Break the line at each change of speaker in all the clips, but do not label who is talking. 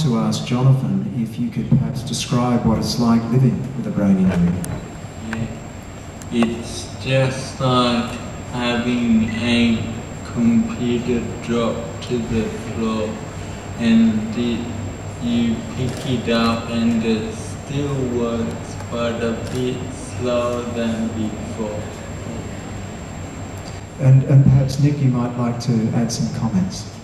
to ask Jonathan if you could perhaps describe what it's like living with a brain injury.
Yeah. It's just like having a computer drop to the floor and you pick it up and it still works, but a bit slower than before.
And perhaps, Nick, you might like to add some comments.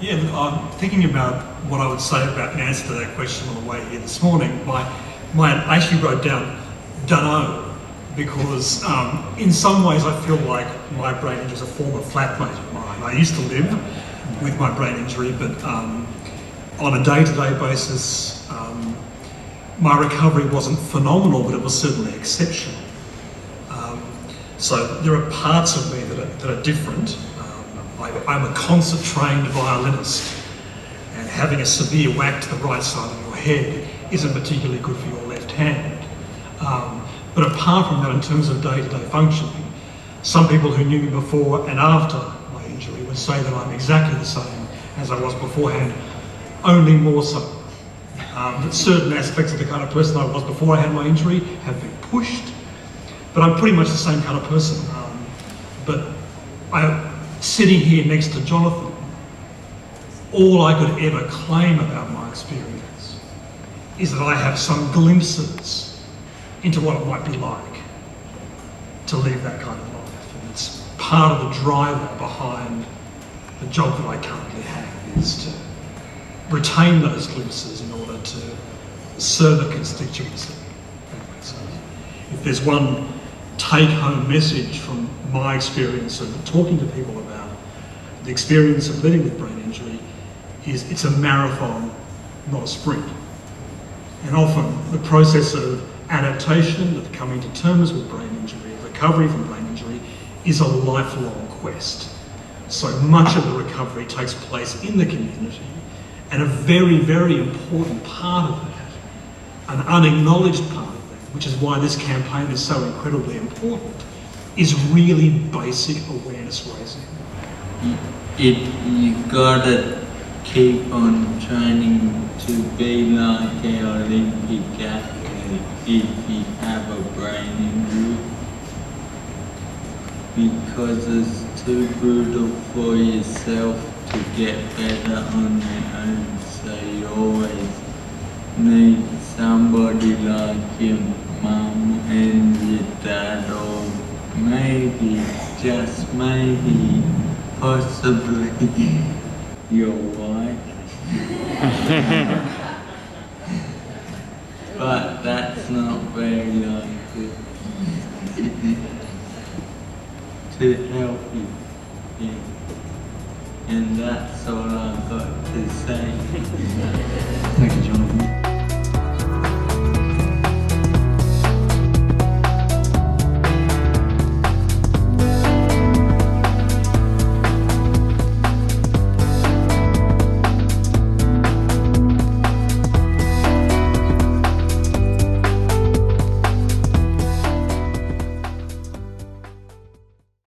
Yeah, look, I'm thinking about what I would say about an answer to that question on the way here this morning. I actually wrote down dunno, because in some ways I feel like my brain injury is a former flatmate of mine. I used to live with my brain injury, but on a day-to-day basis, my recovery wasn't phenomenal, but it was certainly exceptional. So there are parts of me that are different. I'm a concert-trained violinist, and having a severe whack to the right side of your head isn't particularly good for your left hand. But apart from that, in terms of day-to-day functioning, some people who knew me before and after my injury would say that I'm exactly the same as I was beforehand, only more so. That certain aspects of the kind of person I was before I had my injury have been pushed, but I'm pretty much the same kind of person. But sitting here next to Jonathan, all I could ever claim about my experience is that I have some glimpses into what it might be like to live that kind of life. And it's part of the driver behind the job that I currently have, is to retain those glimpses in order to serve a constituency. So if there's one take-home message from my experience of talking to people about the experience of living with brain injury, is it's a marathon, not a sprint. And often the process of adaptation, of coming to terms with brain injury, of recovery from brain injury, is a lifelong quest. So much of the recovery takes place in the community, and a very, very important part of that, an unacknowledged part of that, which is why this campaign is so incredibly important, is really basic awareness raising.
You gotta keep on training to be like an Olympic athlete if you have a brain injury, because it's too brutal for yourself to get better on your own, so you always need somebody like your mum and your dad, or maybe, just maybe, possibly your wife. But that's not very likely to help you. Yeah. And that's all I've got to say.